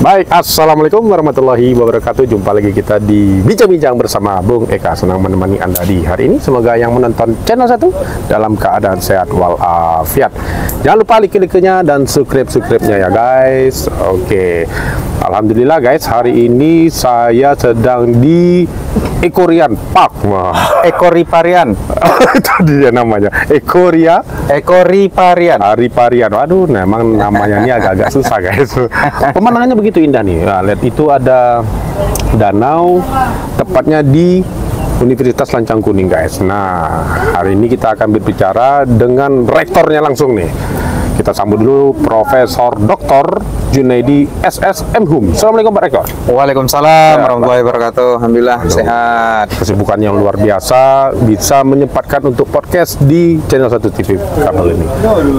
Baik, assalamualaikum warahmatullahi wabarakatuh. Jumpa lagi kita di Bincang-Bincang bersama Bung Eka. Senang menemani Anda di hari ini. Semoga yang menonton channel 1 dalam keadaan sehat walafiat. Jangan lupa like-nya dan subscribe-nya ya guys. Oke, alhamdulillah guys, hari ini saya sedang di Ekorian Park. Ekoriparian. Itu dia namanya. Ekoriparian. Ariparian. Waduh, memang namanya ini agak-agak susah guys. Pemandangannya begitu indah nih. Nah, lihat itu ada danau, tepatnya di Universitas Lancang Kuning guys. Nah, hari ini kita akan berbicara dengan rektornya langsung nih. Kita sambut dulu Profesor Dr. Junaidi SS MHum. Assalamualaikum Pak Rektor. Waalaikumsalam warahmatullahi wabarakatuh. Alhamdulillah sehat. Kesibukan yang luar biasa, bisa menyempatkan untuk podcast di channel 1 TV kabel ini.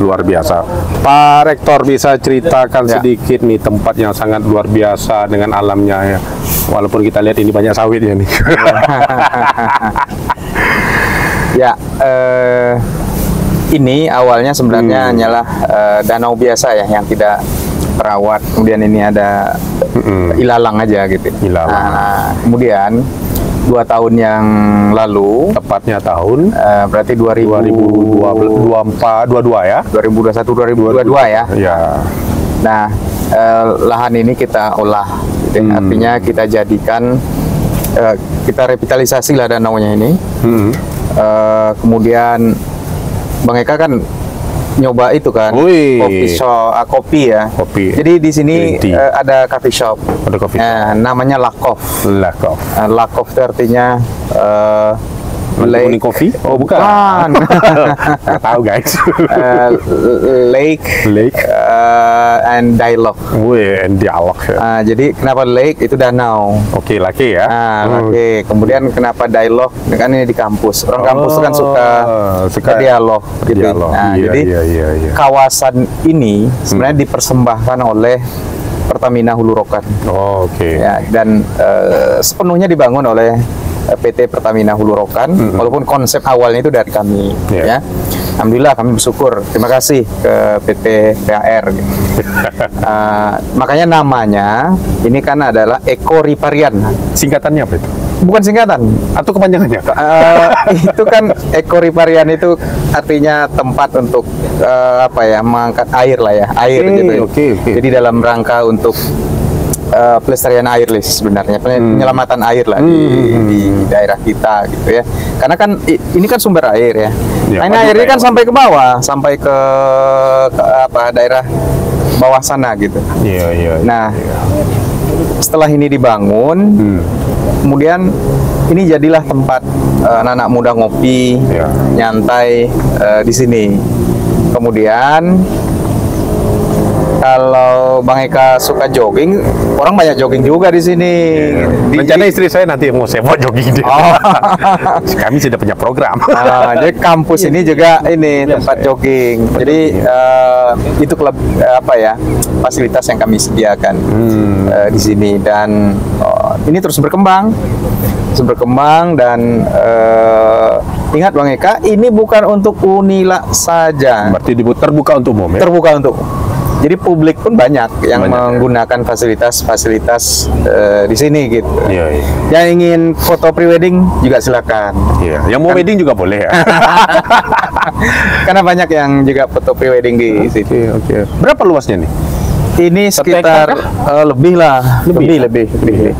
Luar biasa. Pak Rektor bisa ceritakan sedikit nih tempat yang sangat luar biasa dengan alamnya ya. Walaupun kita lihat ini banyak sawitnya nih. Ini awalnya sebenarnya hanyalah danau biasa ya yang tidak terawat. Kemudian ini ada ilalang aja gitu. Nah, kemudian 2 tahun yang lalu, tepatnya tahun berarti 2024, 2022 ya. 2021 2022 ya. Ya. Nah, lahan ini kita olah, gitu. Artinya kita jadikan kita revitalisasi lah danaunya ini. Kemudian Bang Eka kan nyoba itu kan, kopi ya. Kopi. Jadi di sini ada coffee shop. Ada coffee shop. Namanya Lakoff. Lakoff. Lakoff itu artinya Kuning kopi? Oh bukan. Nggak tahu guys. Lake and dialogue. And dialog ya. Jadi kenapa lake itu danau? Oke, laki ya. Oke. Kemudian kenapa dialog? Kan ini di kampus. Orang kampus kan suka dialog. Gitu. Nah, jadi kawasan ini sebenarnya dipersembahkan oleh Pertamina Hulu Rokan. Oke. Ya, dan sepenuhnya dibangun oleh PT Pertamina Hulu Rokan, walaupun konsep awalnya itu dari kami, ya. Alhamdulillah kami bersyukur, terima kasih ke PT PAR. Makanya namanya ini kan adalah Ekoriparian. Singkatannya apa itu? Bukan singkatan atau kepanjangannya? Itu kan Ekoriparian itu artinya tempat untuk mengangkat air lah ya, air gitu. Jadi dalam rangka untuk pelestarian air sebenarnya, penyelamatan air lah di daerah kita gitu ya. Karena kan ini kan sumber air ya. Nah, ini airnya kan sampai ke bawah, sampai ke daerah bawah sana gitu. Nah, setelah ini dibangun, kemudian ini jadilah tempat anak-anak muda ngopi, nyantai di sini. Kemudian kalau Bang Eka suka jogging, orang banyak jogging juga di sini. Rencana istri saya nanti mau sewa jogging dia. Kami sudah punya program. Jadi kampus ini juga tempat jogging. Jadi itu fasilitas yang kami sediakan di sini, dan ini terus berkembang dan ingat Bang Eka, ini bukan untuk Unila saja. Berarti terbuka untuk umum ya? Terbuka untuk. Jadi publik pun banyak yang menggunakan fasilitas di sini gitu. Yang ingin foto prewedding juga silakan. Yang mau wedding juga boleh ya. Karena banyak yang juga foto prewedding di sini. Berapa luasnya nih? Ini sekitar lebih.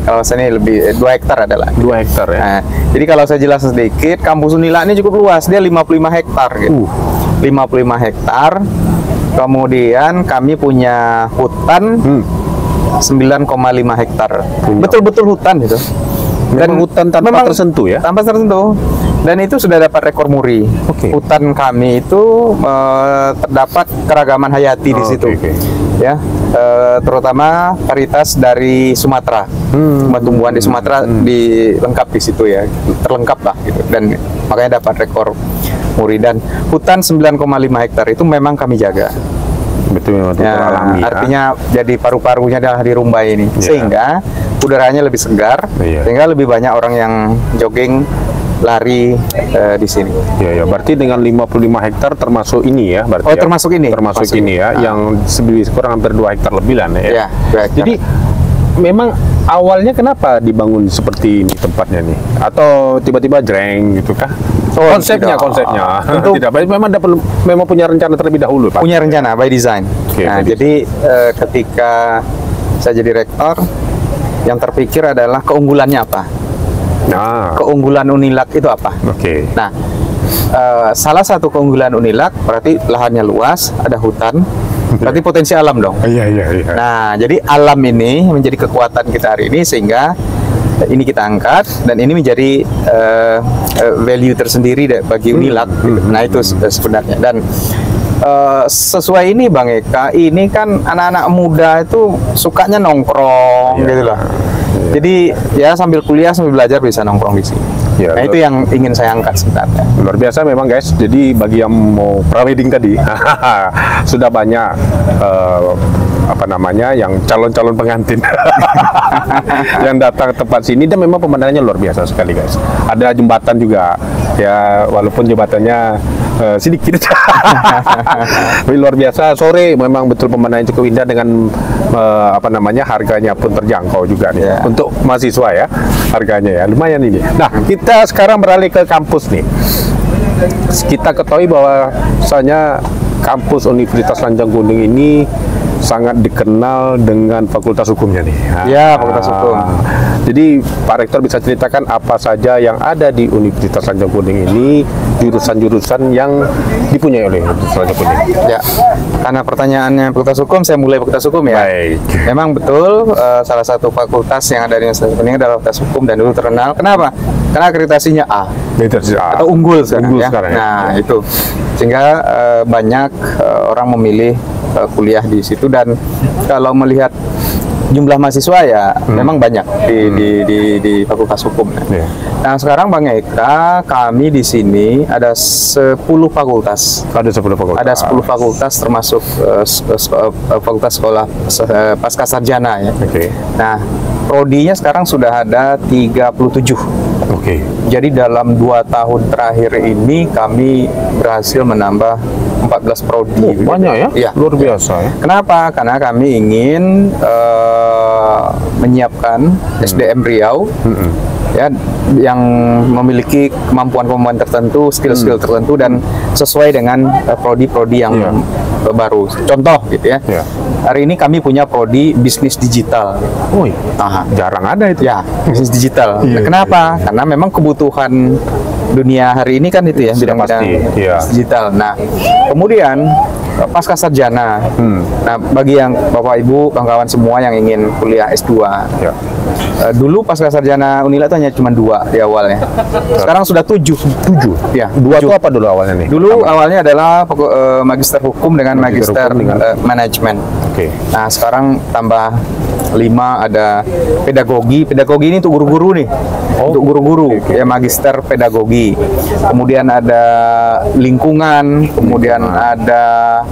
Kalau saya ini lebih 2 hektar adalah. 2 hektar ya. Nah, jadi kalau saya jelas sedikit, kampus Unila ini cukup luas. Dia 55 hektar gitu. 55 hektar. Kemudian kami punya hutan 9,5 hektar. Betul-betul hutan itu. Dan hutan tanpa tersentuh ya? Tanpa tersentuh. Dan itu sudah dapat rekor muri. Hutan kami itu terdapat keragaman hayati di situ. Ya, terutama varietas dari Sumatera. Tumbuhan di Sumatera lengkap di situ ya. Terlengkap lah gitu. Dan makanya dapat rekor muri, dan hutan 9,5 hektar itu memang kami jaga. Betul, alami, artinya jadi paru-parunya adalah di Rumbai ini, sehingga udaranya lebih segar, sehingga lebih banyak orang yang jogging lari di sini. Ya, berarti dengan 55 hektar termasuk ini ya, berarti. Oh, termasuk ini. Termasuk ini ya, yang kurang hampir 2 hektar lebih lah ya. Ya, 2 hektar. Jadi memang awalnya kenapa dibangun seperti ini tempatnya nih? Atau tiba-tiba jreng gitu kah? Konsepnya. Untuk Tidak, memang memang punya rencana terlebih dahulu, Pak. punya rencana by design. Oke, Nah, by jadi ketika saya jadi rektor, yang terpikir adalah keunggulannya apa? Nah, Keunggulan Unilag itu apa? oke. Nah, salah satu keunggulan Unilag berarti lahannya luas, ada hutan, berarti potensi alam dong. Iya. Nah, jadi alam ini menjadi kekuatan kita hari ini, sehingga ini kita angkat dan ini menjadi value tersendiri bagi Unilag. Gitu. Nah, itu sebenarnya. Dan sesuai ini Bang Eka, ini kan anak-anak muda itu sukanya nongkrong gitu loh. Jadi ya sambil kuliah sambil belajar bisa nongkrong di sini. Ya, Nah, itu yang ingin saya angkat sebenarnya. luar biasa memang guys. Jadi bagi yang mau prawedding tadi sudah banyak apa namanya yang calon-calon pengantin yang datang ke tempat sini, dan memang pemandangannya luar biasa sekali guys. Ada jembatan juga ya, walaupun jembatannya sedikit tapi luar biasa. Sore memang betul pemandangan cukup indah dengan apa namanya, harganya pun terjangkau juga nih untuk mahasiswa ya, harganya ya lumayan ini. Nah, kita sekarang beralih ke kampus nih. Kita ketahui bahwa misalnya kampus Universitas Lancang Kuning ini sangat dikenal dengan fakultas hukumnya nih. Ya, fakultas hukum. Jadi Pak Rektor bisa ceritakan apa saja yang ada di Universitas Lancang Kuning ini, jurusan-jurusan yang dipunyai oleh Universitas Lancang Kuning. Ya, karena pertanyaannya fakultas hukum, saya mulai fakultas hukum ya. Baik. Memang betul, salah satu fakultas yang ada di Universitas Kuning adalah fakultas hukum dan dulu terkenal. Kenapa? Karena akreditasinya A atau unggul sekarang, ya. Nah, itu sehingga banyak orang memilih kuliah di situ, dan kalau melihat jumlah mahasiswa ya memang banyak di fakultas hukum. Nah, sekarang Bang Eka, kami di sini ada 10 fakultas. Ada 10 fakultas. Ada 10 fakultas termasuk fakultas sekolah pasca sarjana ya. Oke. Nah, prodinya sekarang sudah ada 37. Oke. Jadi dalam 2 tahun terakhir ini kami berhasil menambah 14 prodi. Banyak ya? Iya. Luar biasa ya. Kenapa? Karena kami ingin menyiapkan SDM Riau ya, yang memiliki kemampuan-kemampuan tertentu, skill-skill tertentu, dan sesuai dengan prodi-prodi yang baru. Contoh gitu ya. Hari ini kami punya prodi bisnis digital. Jarang ada itu. Ya, bisnis digital. Nah, kenapa? Karena memang kebutuhan dunia hari ini kan itu ya, bidang-bidang digital. Nah, kemudian pasca sarjana. Nah, bagi yang Bapak Ibu, kawan-kawan semua yang ingin kuliah S2. Dulu pasca sarjana Unila itu hanya cuma 2 di awalnya. Sekarang sudah 7. Ya, 2 itu apa dulu awalnya nih? Dulu awalnya adalah magister hukum dengan magister manajemen. Oke. Nah, sekarang tambah 5 ada pedagogi. Pedagogi ini untuk guru-guru nih. Untuk guru-guru ya, magister pedagogi. Kemudian ada lingkungan, kemudian ada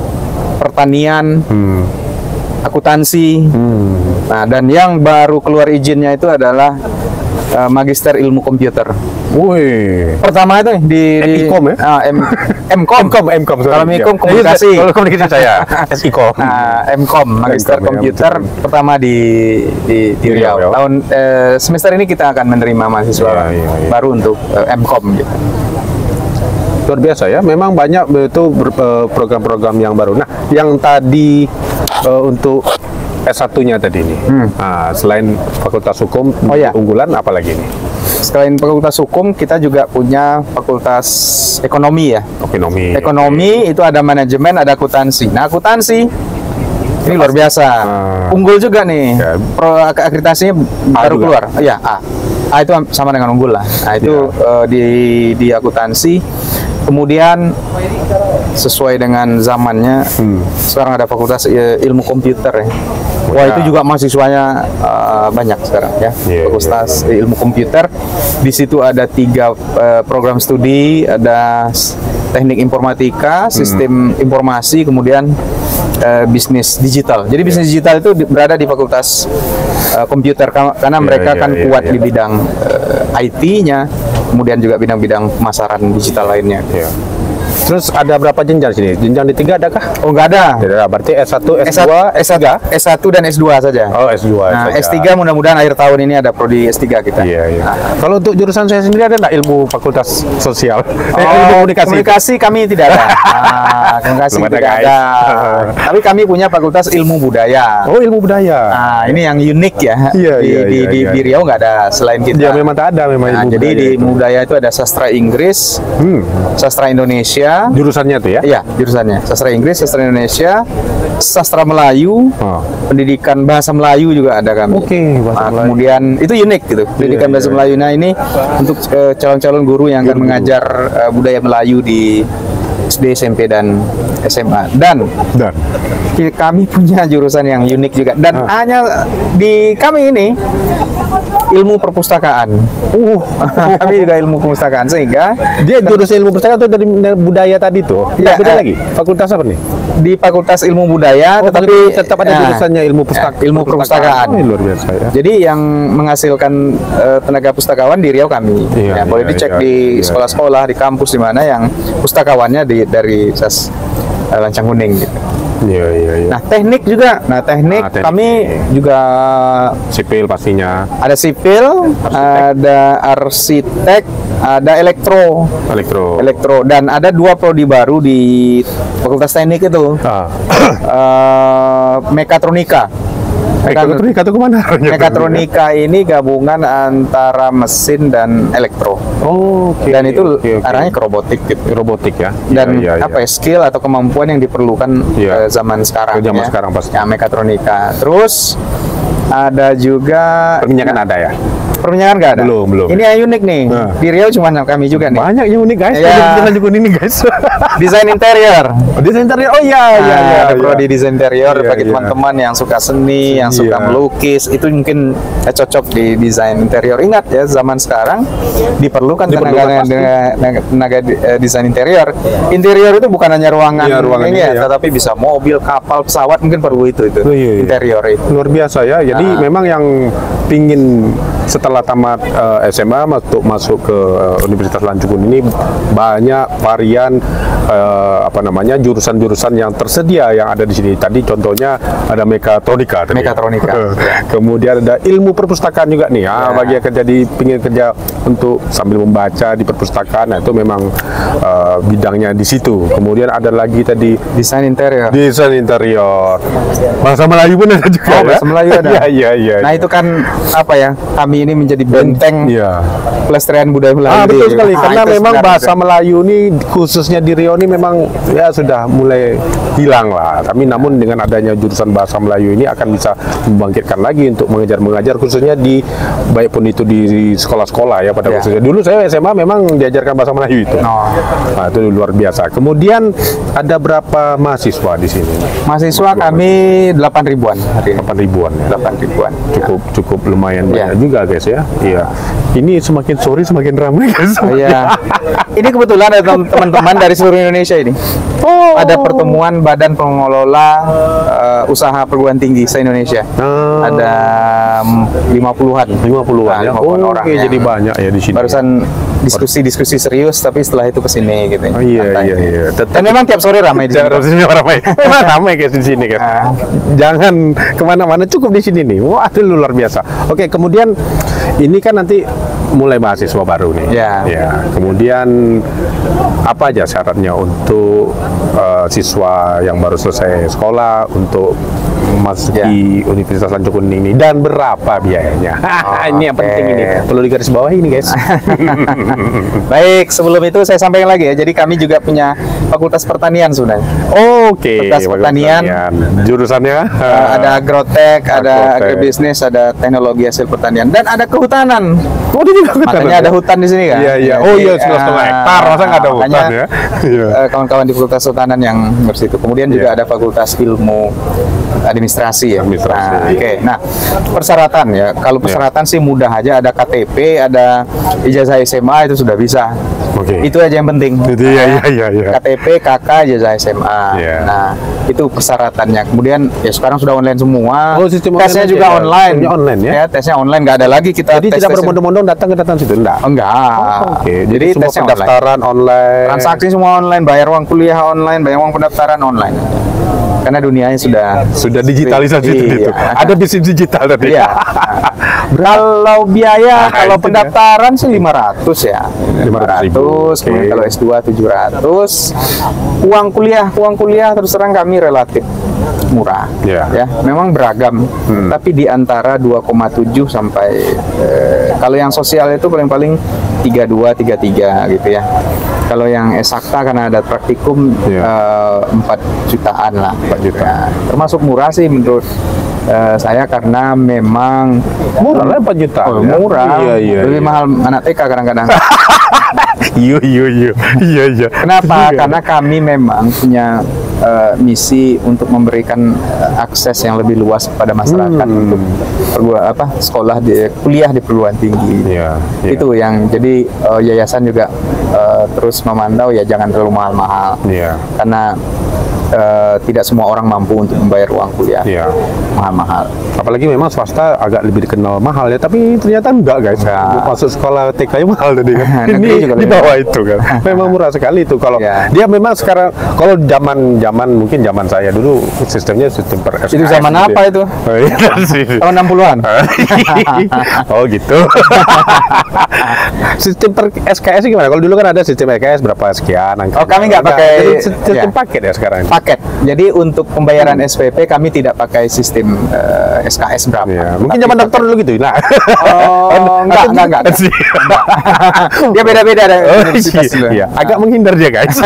pertanian, akuntansi. Nah, dan yang baru keluar izinnya itu adalah magister ilmu komputer. Wih. Pertama itu di MIKOM ya? MKOM. Kalau MIKOM komunikasi. Kalau komunikasi saya SIKOM. MKOM, magister komputer pertama di Riau. Tahun semester ini kita akan menerima mahasiswa baru untuk MKOM gitu. Luar biasa ya, memang banyak itu program-program yang baru. Nah, yang tadi untuk S1-nya tadi ini, selain Fakultas Hukum, unggulan apa lagi nih? Selain Fakultas Hukum, kita juga punya Fakultas Ekonomi ya. Ekonomi itu ada manajemen, ada akuntansi. Nah, akuntansi ini luar biasa, unggul juga nih. Akreditasinya baru keluar. Iya, A itu sama dengan unggul lah. Nah, itu di akuntansi. Kemudian sesuai dengan zamannya, sekarang ada Fakultas Ilmu Komputer ya. Wah, itu juga mahasiswanya banyak sekarang ya. Fakultas Ilmu Komputer. Di situ ada 3 program studi, ada teknik informatika, sistem informasi, kemudian bisnis digital. Jadi bisnis digital itu berada di Fakultas Komputer karena mereka kan kuat di bidang IT-nya, kemudian juga bidang-bidang pemasaran digital lainnya. Terus ada berapa jenjang sini? Jenjang D3 adakah? Oh, nggak ada. Tidak ada. Berarti S1, S2, S1, S1 dan S2 saja. Oh, S2 Nah, saja. S3 mudah-mudahan akhir tahun ini ada prodi S3 kita. Iya, iya. Kalau untuk jurusan saya sendiri ada nggak ilmu fakultas sosial? Ilmu Oh, komunikasi. komunikasi kami tidak ada. Komunikasi Belum ada, tidak guys. ada. Tapi kami punya fakultas ilmu budaya. Oh, ilmu budaya. Nah, ini yang unik ya. Iya, di, iya, di, iya, di, iya. di Riau nggak ada selain kita. Ya memang tak ada memang Nah, ilmu jadi budaya di itu. ilmu budaya itu ada sastra Inggris, sastra Indonesia. Jurusannya tuh ya? Iya, jurusannya sastra Inggris, sastra Indonesia, sastra Melayu, Oh. pendidikan bahasa Melayu juga ada kami. Oke, bahasa Nah, Melayu. kemudian itu unik gitu, pendidikan iya, bahasa iya. Melayu. Nah, ini untuk calon-calon guru yang akan mengajar budaya Melayu di SD, SMP dan SMA. Dan kami punya jurusan yang unik juga dan hanya di kami ini ilmu perpustakaan. Kami juga ilmu perpustakaan sehingga Dia jurusan ilmu perpustakaan atau dari budaya tadi tuh? Ya, Beda lagi. Fakultas apa nih? di Fakultas Ilmu Budaya Oh, tetapi tetap ada jurusannya ilmu ilmu perpustakaan. Oh, luar biasa ya. Jadi yang menghasilkan tenaga pustakawan di Riau kami. Iya, Ya, boleh iya, dicek iya, di iya. sekolah-sekolah di kampus di mana yang pustakawannya dari SAS Lancang Kuning gitu. Iya, iya, iya. Nah, teknik juga. Nah, teknik Nah, teknik. kami juga Sipil pastinya. ada sipil, ada arsitek, ada elektro dan ada 2 prodi baru di Fakultas Teknik itu. Mekatronika. Mekatronika itu kemana? Mekatronika ini gabungan antara mesin dan elektro. Oh, oke. Dan itu Oke, oke. arahnya ke robotik gitu. Robotik ya. Dan Iya, iya, apa ya, skill atau kemampuan yang diperlukan Iya. zaman sekarang. Ke zaman ya. sekarang pasti. Ya, mekatronika. Terus ada juga Perminyakan ada ya? perminyakan nggak ada? Belum. Ini yang unik nih. Nah. Di Riau cuma kami juga nih. Banyak yang unik guys. Iya. Jalan juga ini guys. Desain interior. Desain interior. Oh iya, iya, iya. Ada prodi desain interior Iya, bagi iya. teman-teman yang suka seni, yang suka Iya. melukis, itu mungkin cocok di desain interior. Ingat ya, zaman sekarang diperlukan Diperlukan tenaga desain interior. Interior itu bukan hanya ruangan, Iya, ruangan ini ini ya. tetapi bisa mobil, kapal, pesawat, mungkin perlu itu Oh, iya, iya. interior itu. Luar biasa ya. Jadi memang yang pingin setelah tamat SMA masuk ke Universitas Lancung ini banyak varian jurusan-jurusan yang tersedia yang ada di sini. Tadi contohnya ada mekatronika. tadi ya. Mekatronika. Kemudian ada ilmu perpustakaan juga nih. Bagi yang kerja pingin kerja untuk sambil membaca di perpustakaan, nah, itu memang bidangnya di situ. Kemudian ada lagi tadi Desain interior. desain interior. Bahasa Melayu pun ada juga. Oh, ya? bahasa Melayu ada. Iya. Nah, itu kan apa ya? Kami ini menjadi benteng Iya. pelestarian budaya Melayu. Betul sekali. Nah, Karena itu memang sebenarnya. bahasa Melayu ini khususnya di Riau ini memang ya sudah mulai hilang lah. Tapi namun dengan adanya jurusan bahasa Melayu ini akan bisa membangkitkan lagi untuk mengajar khususnya di baik pun itu di sekolah-sekolah ya pada Iya. khususnya. Dulu saya SMA memang diajarkan bahasa Melayu itu. Oh. Nah, itu luar biasa. Kemudian ada berapa mahasiswa di sini? Mahasiswa kami 8 ribuan hari ini. 8 ribuan ya. 8 ribuan. Cukup lumayan Iya. banyak juga guys ya. Iya. Ini semakin sore semakin ramai guys. Iya. Ini kebetulan ada teman-teman dari seluruh Indonesia ini. Oh. Ada pertemuan Badan Pengelola Usaha Perguruan Tinggi se-Indonesia. Ada 50-an. 50-an ya. 50-an orang. Oke, yang jadi banyak ya di sini. Barusan diskusi serius, tapi setelah itu kesini gitu. Oh, iya, Santai. iya. Dan memang tiap sore ramai di sini. Harusnya ramai. Memang ramai guys di sini guys. Jangan kemana-mana, cukup di sini nih. Wah, itu luar biasa. Oke, kemudian ini kan nanti mulai mahasiswa baru nih. Ya. Ya. Kemudian apa aja syaratnya untuk siswa yang baru selesai sekolah untuk memasuki Universitas Lancung Kuning ini dan berapa biayanya? Ini yang penting ini. Perlu digarisbawahi ini guys. Baik, sebelum itu saya sampaikan lagi ya. Jadi kami juga punya Fakultas Pertanian sebenarnya. Oke. Fakultas Pertanian. Jurusannya Ada agrotek, ada Agrotek. agribisnis, ada teknologi hasil pertanian, dan ada kehutanan. Oh, dia juga hutan. Makanya ada hutan di sini kan? Iya, iya. Oh iya, 11,5 hektar. Masa nggak ada makanya, hutan ya? Iya. Kawan-kawan di Fakultas Kehutanan yang bersitu. Kemudian juga Iya. ada Fakultas Ilmu Administrasi ya. Administrasi. Nah, oke. Nah, persyaratan ya. Kalau persyaratan sih mudah aja. Ada KTP, ada ijazah SMA itu sudah bisa. Oke. Itu aja yang penting. Itu ya. KTP, KK, ijazah SMA. Iya. Nah, itu persyaratannya. Kemudian ya sekarang sudah online semua. Oh, sistem tesnya online juga aja ya? online. Sistemnya online ya? Tesnya online, nggak ada lagi kita Jadi tidak berbondong-bondong datang situ, enggak? Enggak. Oke, Jadi semua tesnya pendaftaran online. transaksi semua online, bayar uang kuliah online, bayar uang pendaftaran online. Karena dunianya sudah digitalisasi itu. Iya. Ada bisnis digital tadi. Iya. Kalau biaya, kalau itu pendaftaran sih 500 ya. 500.000. Kemudian kalau S2 700. Uang kuliah terus terang kami relatif murah. Iya. Ya, memang beragam. Tapi di antara 2,7 sampai kalau yang sosial itu paling-paling 32, 33 gitu ya. Kalau yang eksakta karena ada praktikum 4 jutaan lah. 4 juta. Ya, termasuk murah sih menurut saya karena memang Murah lah 4 juta. Oh, murah. Iya. Lebih mahal anak TK kadang-kadang. Iya. Kenapa? Karena kami memang punya misi untuk memberikan akses yang lebih luas kepada masyarakat untuk sekolah kuliah di perguruan tinggi. Iya. Itu yang jadi yayasan juga terus memantau ya jangan terlalu mahal-mahal. Iya. Karena tidak semua orang mampu untuk membayar uang kuliah mahal-mahal. Apalagi memang swasta agak lebih dikenal mahal ya, tapi ternyata enggak guys. Masuk sekolah TK nya mahal tadi kan. Negeri juga Ini di bawah itu kan. Memang murah sekali itu kalau dia memang sekarang kalau zaman mungkin zaman saya dulu sistemnya sistem per SKS. Itu zaman gitu apa ya. itu? Oh, iya, Tahun 60-an. Oh gitu. Sistem per SKS gimana? Kalau dulu kan ada sistem SKS berapa sekian angka. Oh, kami nggak pakai sistem paket ya sekarang. Paket. Jadi untuk pembayaran SPP kami tidak pakai sistem SKS berapa. Ya, mungkin zaman dokter dulu gitu. Nah. Oh, enggak. Dia beda-beda ada universitas dulu. Iya, agak menghindar dia guys.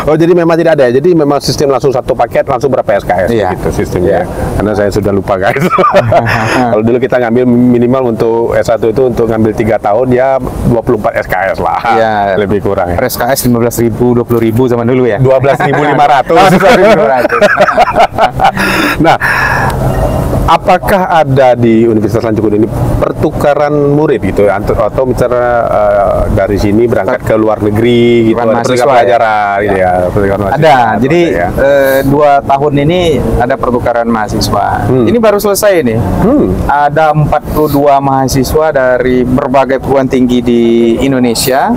Oh, jadi memang tidak ada. Jadi memang sistem langsung satu paket langsung berapa SKS gitu sistemnya. Karena saya sudah lupa guys. Kalau dulu kita ngambil minimal untuk S1 itu untuk ngambil 3 tahun ya 24 SKS lah. Iya, lebih kurang ya. SKS 15.000, 20.000 zaman dulu ya. 12.500. Nah, apakah ada di Universitas Lancung ini pertukaran murid gitu atau misalnya dari sini berangkat ke luar negeri gitu, ada pertukaran pelajaran gitu ya? Ada. Jadi 2 tahun ini ada pertukaran mahasiswa. Ini baru selesai nih. Ada 42 mahasiswa dari berbagai perguruan tinggi di Indonesia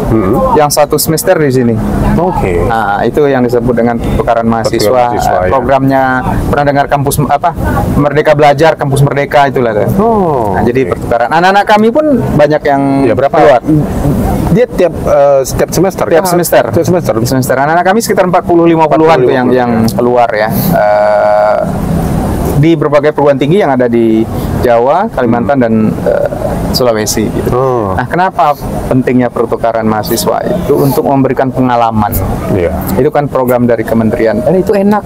yang 1 semester di sini. Oke. Nah, itu yang disebut dengan pertukaran mahasiswa. Programnya pernah dengar kampus Merdeka Belajar, kampus Merdeka itulah. Nah, jadi pertukaran. Anak-anak kami pun banyak yang keluar. Dia setiap semester. Tiap semester. Anak-anak kami sekitar 40-50-an tuh yang keluar ya. Di berbagai perguruan tinggi yang ada di Jawa, Kalimantan dan Sulawesi gitu. Nah, kenapa pentingnya pertukaran mahasiswa itu untuk memberikan pengalaman? Itu kan program dari kementerian. Dan itu enak.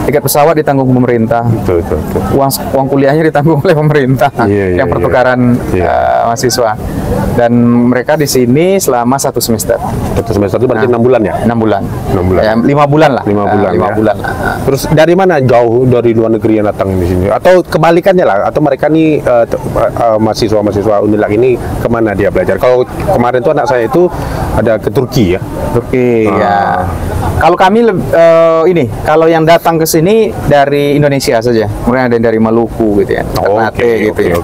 Tiket pesawat ditanggung pemerintah. Betul. Uang kuliahnya ditanggung oleh pemerintah. Yang pertukaran mahasiswa. Dan mereka di sini selama 1 semester. 1 semester itu berarti 6 bulan ya? 6 bulan. 6 bulan. Ya, 5 bulan lah. 5 bulan. 5 bulan lah. Terus dari mana jauh dari luar negeri yang datang di sini? Atau kebalikannya lah? Atau mereka nih mahasiswa Unilag ini kemana dia belajar? Kalau kemarin tuh anak saya itu ada ke Turki ya. Turki ya. Kalau kami kalau yang datang ke sini dari Indonesia saja. Kemudian ada yang dari Maluku gitu ya. Ternate gitu ya.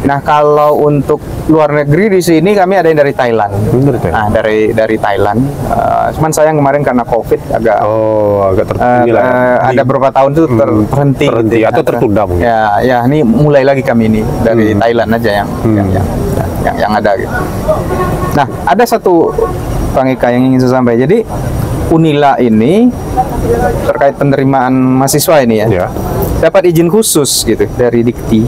Nah, kalau untuk luar negeri di sini kami ada yang dari Thailand. Nah, dari Thailand. Cuman sayang kemarin karena COVID agak terhenti lah. Ada beberapa tahun itu terhenti gitu ya. Atau tertunda mungkin. Ya, ini mulai lagi kami ini dari Thailand aja yang ada gitu. Nah, ada satu Bang Eka yang ingin saya sampaikan. Jadi Unila ini terkait penerimaan mahasiswa ini ya, dapat izin khusus gitu dari Dikti.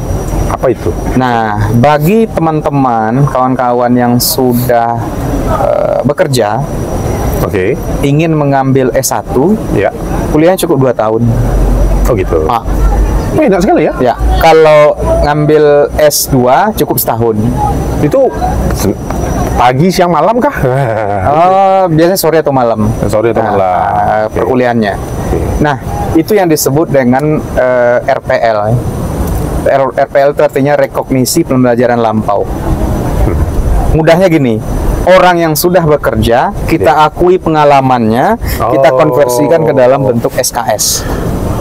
Apa itu? Nah, bagi teman-teman, kawan-kawan yang sudah bekerja, ingin mengambil S1, kuliahnya cukup 2 tahun. Oh gitu. Enak sekali ya? Ya, kalau ngambil S2 cukup 1 tahun. Itu pagi, siang, malam kah? Biasanya sore atau malam. Sore atau malam. Perkuliahannya. Nah, itu yang disebut dengan RPL. RPL itu artinya rekognisi pembelajaran lampau. Mudahnya gini, orang yang sudah bekerja, kita akui pengalamannya, kita konversikan ke dalam bentuk SKS.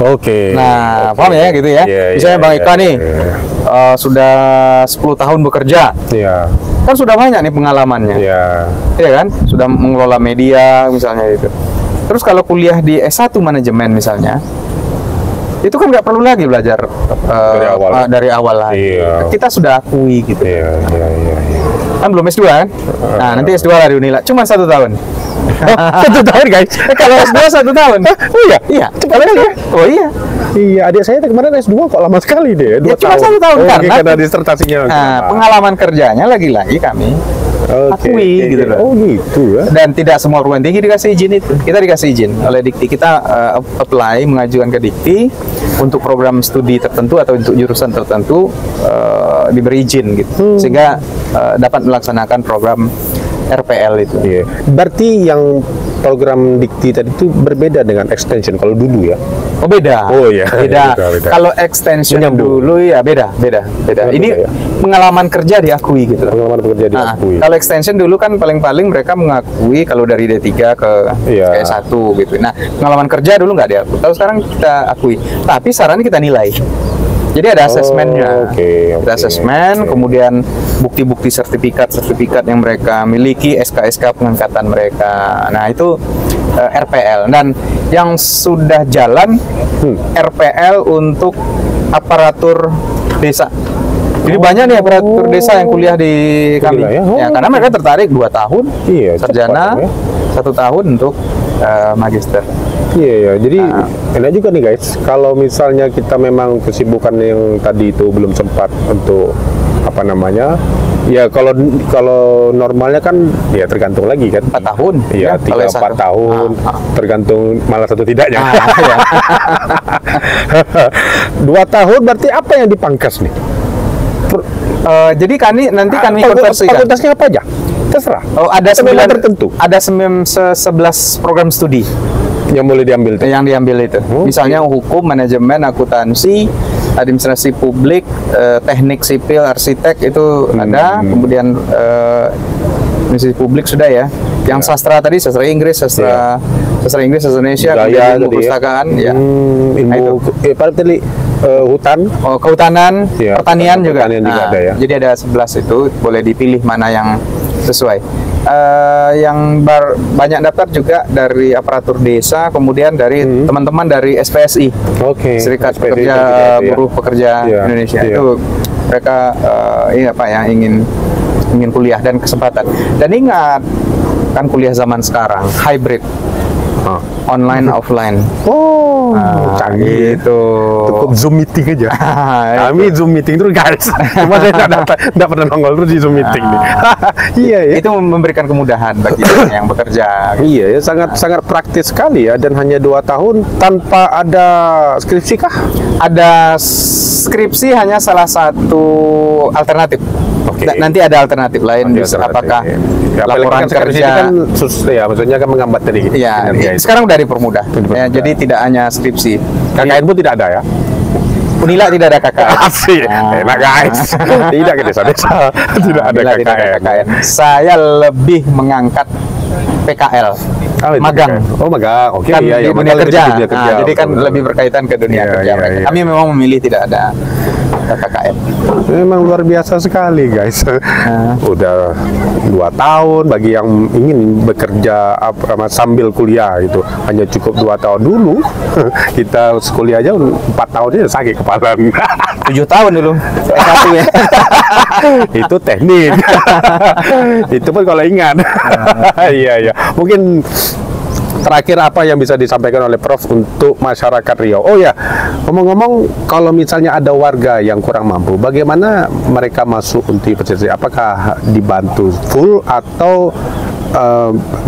Oke. Nah, paham ya gitu ya? Misalnya Bang Eka nih, sudah 10 tahun bekerja. Iya. Kan sudah banyak nih pengalamannya. Iya kan? Sudah mengelola media misalnya itu. Terus kalau kuliah di S1 manajemen misalnya, itu kan nggak perlu lagi belajar dari awal lagi. Kita sudah akui gitu. Kan belum S2 kan? Nah, nanti S2 lah di Unila. Cuma 1 tahun. 1 tahun guys. Kalau S2 1 tahun. Oh iya? Iya. Cepat sekali ya? Oh iya. Iya, adik saya kemarin S2 kok lama sekali deh. 2 cuma 1 tahun karena disertasinya. Nah, pengalaman kerjanya lagi-lagi kami akui gitu loh. Oh gitu ya. Dan tidak semua perguruan tinggi dikasih izin itu. Kita dikasih izin oleh Dikti. Kita apply, mengajukan ke Dikti untuk program studi tertentu atau untuk jurusan tertentu diberi izin gitu. Sehingga dapat melaksanakan program RPL itu. Iya. Berarti yang program Dikti tadi itu berbeda dengan extension kalau dulu ya? Oh beda. Oh iya. Beda. Kalau extension dulu ya beda. Ini ya? Pengalaman kerja diakui gitu. Pengalaman kerja diakui. Kalau extension dulu kan paling-paling mereka mengakui kalau dari D3 ke S1 gitu. Nah, pengalaman kerja dulu nggak diakui. Kalau sekarang kita akui. Tapi sarannya kita nilai. Jadi ada asesmennya. Ada asesmen, kemudian bukti-bukti sertifikat yang mereka miliki, SK-SK pengangkatan mereka. Nah, itu RPL. Dan yang sudah jalan RPL untuk aparatur desa. Jadi banyak nih aparatur desa yang kuliah di kami. Ya, karena mereka tertarik 2 tahun sarjana, 1 tahun untuk magister. Iya, jadi enak juga nih guys. Kalau misalnya kita memang kesibukan yang tadi itu belum sempat untuk apa namanya, ya kalau normalnya kan ya tergantung lagi kan. 4 tahun. Iya, 3-4 tahun, tergantung malas atau tidaknya. 2 tahun berarti apa yang dipangkas nih? Jadi nanti kami konversikan. Fakultasnya apa aja? Terserah. Oh, ada 9 tertentu. Ada 11 program studi yang boleh diambil itu. Yang diambil itu. Misalnya hukum, manajemen, akuntansi, administrasi publik, teknik sipil, arsitek itu ada. Kemudian administrasi publik sudah ya. Yang sastra tadi, sastra Inggris, sastra Inggris, sastra Indonesia, ilmu perpustakaan, ya. Ilmu hutan, kehutanan, pertanian juga. Juga ada ya. Jadi ada 11 itu, boleh dipilih mana yang sesuai. Yang banyak daftar juga dari aparatur desa, kemudian dari teman-teman dari SPSI, Serikat Pekerja Buruh Pekerja Indonesia. Itu mereka ingin kuliah dan kesempatan. Dan ingat, kan kuliah zaman sekarang hybrid, online offline. Canggih itu. Cukup Zoom meeting aja. Kami Zoom meeting terus guys. Cuma saya tidak pernah nongol terus di Zoom meeting nih. Iya ya. Itu memberikan kemudahan bagi yang bekerja. Iya ya, sangat praktis sekali ya, dan hanya 2 tahun tanpa ada skripsi kah? Ada skripsi, hanya salah satu alternatif. Nanti ada alternatif lain, apakah laporan kerja kan maksudnya kan menghambat tadi gitu. Iya, sekarang udah dipermudah. Jadi tidak hanya skripsi. KKN pun tidak ada ya? Unila tidak ada KKN. Asik, enak guys. Tidak ke desa-desa, tidak ada KKN. Saya lebih mengangkat PKL. Magang. Magang. Oke, kan iya, di dunia kerja. Jadi kan betul. lebih berkaitan ke dunia kerja mereka. Kami memang memilih tidak ada KKN. Memang luar biasa sekali guys. Udah 2 tahun bagi yang ingin bekerja sambil kuliah itu hanya cukup 2 tahun dulu. Kita kuliah aja 4 tahun aja sakit kepala. 7 tahun dulu. S1 ya. Itu teknik. Itu pun kalau ingat. Iya. Mungkin terakhir apa yang bisa disampaikan oleh Prof untuk masyarakat Riau? Oh ya, ngomong-ngomong, kalau misalnya ada warga yang kurang mampu, bagaimana mereka masuk universitas? Apakah dibantu full atau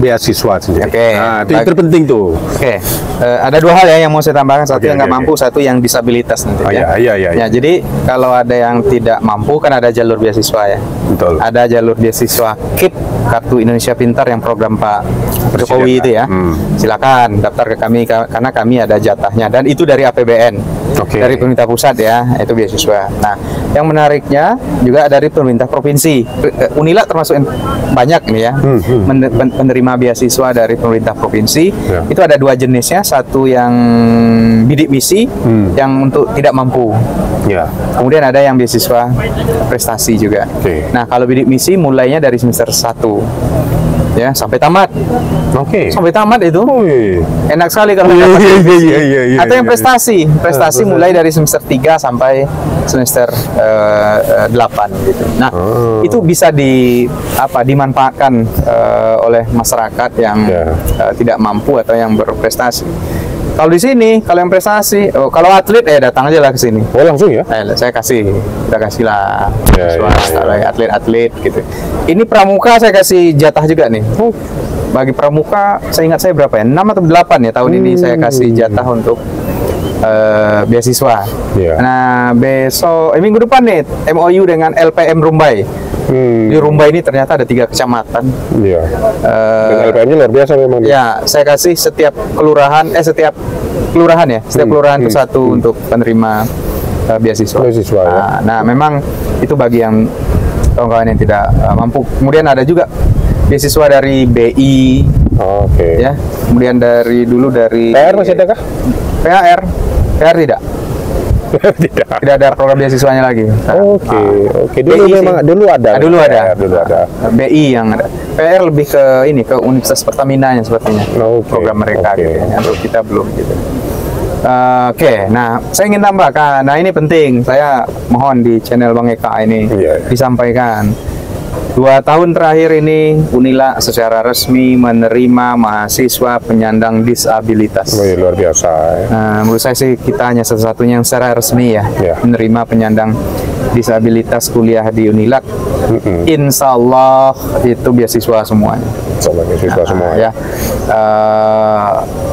beasiswa sendiri? Nah, itu terpenting tuh. Ada 2 hal ya yang mau saya tambahkan. Satu yang nggak mampu, satu yang disabilitas nanti. Iya. Jadi kalau ada yang tidak mampu, kan ada jalur beasiswa ya. Betul. Ada jalur beasiswa KIP, Kartu Indonesia Pintar, yang program Pak Jokowi itu ya. Silakan daftar ke kami karena kami ada jatahnya, dan itu dari APBN. dari pemerintah pusat ya, itu beasiswa. Nah, yang menariknya juga dari pemerintah provinsi. Unila termasuk yang banyak nih ya, penerima beasiswa dari pemerintah provinsi. Itu ada 2 jenisnya, satu yang bidik misi, yang untuk tidak mampu. Kemudian ada yang beasiswa prestasi juga. Nah, kalau bidik misi mulainya dari semester 1 ya sampai tamat. Sampai tamat itu. Enak sekali kalau dapat. Atau yang prestasi mulai dari semester 3 sampai semester 8 gitu. Nah, itu bisa dimanfaatkan oleh masyarakat yang tidak mampu atau yang berprestasi. Kalau di sini, kalau yang prestasi, kalau atlet datang aja lah ke sini. Langsung ya? Kita kasih lah. Kalau atlet-atlet gitu. Ini pramuka saya kasih jatah juga nih. Bagi pramuka, saya ingat saya berapa ya? 6 atau 8 ya tahun ini saya kasih jatah untuk beasiswa. Nah, besok minggu depan nih MOU dengan LPM Rumbai. Di Rumbai ini ternyata ada 3 kecamatan. Dan LPM-nya luar biasa memang. Ya, saya kasih setiap kelurahan setiap kelurahan itu satu untuk penerima beasiswa. Nah, memang itu bagi yang kawan-kawan yang tidak mampu. Kemudian ada juga beasiswa dari BI. Ya, kemudian dari PR masih ada kah? PR tidak. Tidak ada program beasiswanya lagi. Dulu ada. BI yang ada. PR lebih ke Universitas Pertamina sepertinya. Program mereka gitu. Untuk kita belum gitu. Nah, saya ingin tambahkan. Nah, ini penting. Saya mohon di channel Bang Eka ini disampaikan. 2 tahun terakhir ini Unila secara resmi menerima mahasiswa penyandang disabilitas. Luar biasa. Menurut saya sih kita hanya satu-satunya yang secara resmi menerima penyandang disabilitas kuliah di Unila. Insya Allah itu beasiswa semuanya. Ya.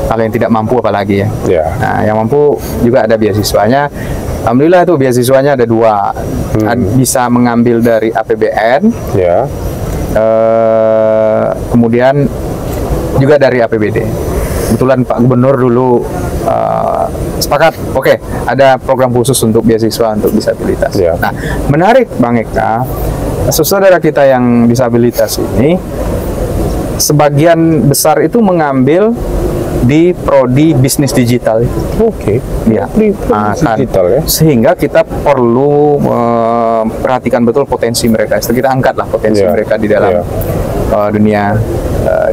Kalau yang tidak mampu apalagi ya. Nah, yang mampu juga ada beasiswanya. Alhamdulillah itu beasiswanya ada 2. Bisa mengambil dari APBN, kemudian juga dari APBD. Kebetulan Pak Gubernur dulu sepakat, ada program khusus untuk beasiswa untuk disabilitas. Nah, menarik Bang Eka, saudara kita yang disabilitas ini, sebagian besar itu mengambil di prodi bisnis digital. Digital ya. Sehingga kita perlu perhatikan betul potensi mereka. Kita angkatlah potensi mereka di dalam dunia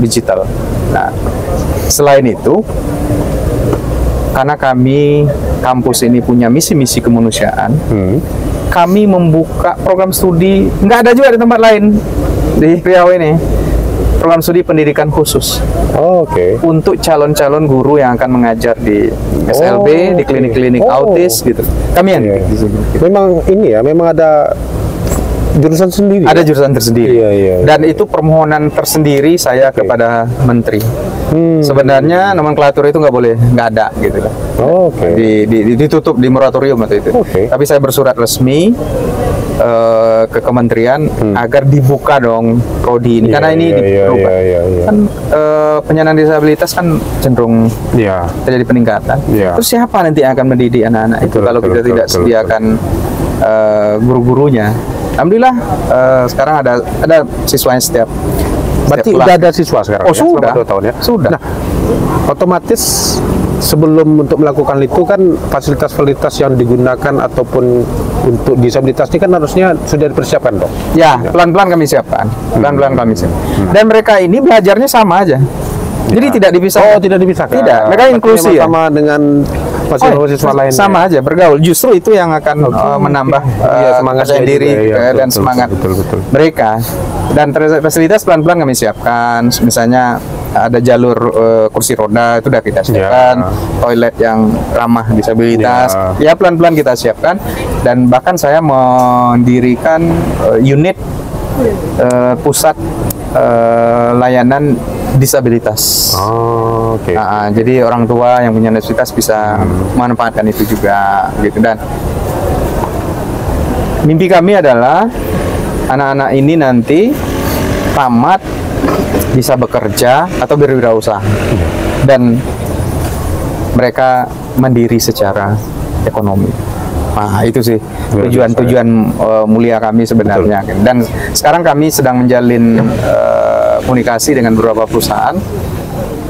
digital. Nah, selain itu, karena kami kampus ini punya misi-misi kemanusiaan, kami membuka program studi. Nggak ada juga di tempat lain di Riau ini. Program studi pendidikan khusus untuk calon-calon guru yang akan mengajar di SLB, di klinik-klinik autis gitu. Kami memang ini memang ada jurusan sendiri. Ada jurusan tersendiri. Dan itu permohonan tersendiri saya kepada Menteri. Sebenarnya nomenklatur itu nggak ada gitu lah. Ditutup di moratorium atau itu. Tapi saya bersurat resmi ke kementerian agar dibuka dong prodi ini karena ini diubah. Kan penyandang disabilitas kan cenderung terjadi peningkatan. Terus siapa nanti yang akan mendidik anak-anak itu kalau kita tidak sediakan guru-gurunya? Alhamdulillah sekarang ada siswanya setiap. Berarti udah ada siswa sekarang? Sudah. 2 tahun ya? Sudah. Nah, otomatis sebelum untuk melakukan itu kan fasilitas-fasilitas yang digunakan ataupun untuk disabilitas ini kan harusnya sudah dipersiapkan dong? Ya, pelan-pelan kami siapkan. Dan mereka ini belajarnya sama aja. Jadi tidak dipisahkan. Tidak dipisahkan. Tidak, mereka inklusi sama dengan mahasiswa lain. Sama aja, bergaul. Justru itu yang akan menambah semangat diri dan semangat mereka. Dan fasilitas pelan-pelan kami siapkan. Misalnya ada jalur kursi roda itu sudah kita siapkan, toilet yang ramah disabilitas. Ya pelan-pelan kita siapkan. Dan bahkan saya mendirikan unit pusat layanan disabilitas. Jadi orang tua yang punya disabilitas bisa memanfaatkan itu juga gitu. Dan mimpi kami adalah anak-anak ini nanti tamat bisa bekerja atau berwirausaha dan mereka mandiri secara ekonomi. Nah, itu sih tujuan-tujuan mulia kami sebenarnya. Dan sekarang kami sedang menjalin komunikasi dengan beberapa perusahaan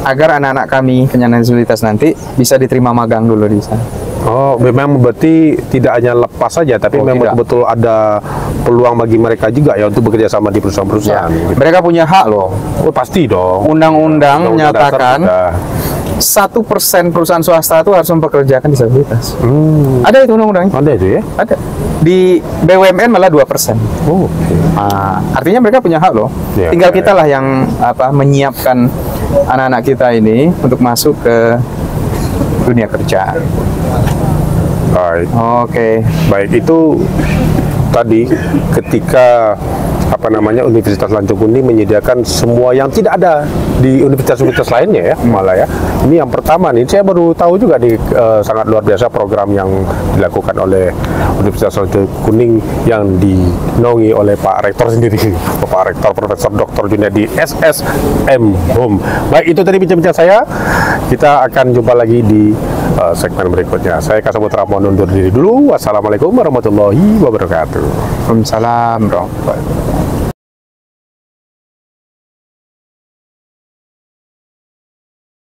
agar anak-anak kami penyandang disabilitas nanti bisa diterima magang dulu di sana. Oh, memang berarti tidak hanya lepas saja, tapi memang betul-betul ada peluang bagi mereka juga ya untuk bekerja sama di perusahaan-perusahaan. Ya, mereka punya hak loh. Oh, pasti dong. Undang-undang menyatakan 1% perusahaan swasta itu harus mempekerjakan disabilitas. Ada itu undang-undang. Ada itu ya? Ada. Di BUMN malah 2%. Oh, okay. Nah, artinya mereka punya hak loh. Ya, Tinggal kita lah yang menyiapkan anak-anak kita ini untuk masuk ke dunia kerja. Baik. Oke. Baik, itu tadi ketika Universitas Lancung Kuning menyediakan semua yang tidak ada di universitas-universitas lainnya ya, malah ya. Ini yang pertama nih, saya baru tahu juga nih sangat luar biasa program yang dilakukan oleh Universitas Lancung Kuning yang dinaungi oleh Pak Rektor sendiri, Bapak Rektor Profesor Dr. Junedi SSM Hum. Baik, itu tadi bincang-bincang saya. Kita akan jumpa lagi di segmen berikutnya. Saya Kasaputra mohon undur diri dulu. Wassalamualaikum warahmatullahi wabarakatuh. Waalaikumsalam warahmatullahi wabarakatuh.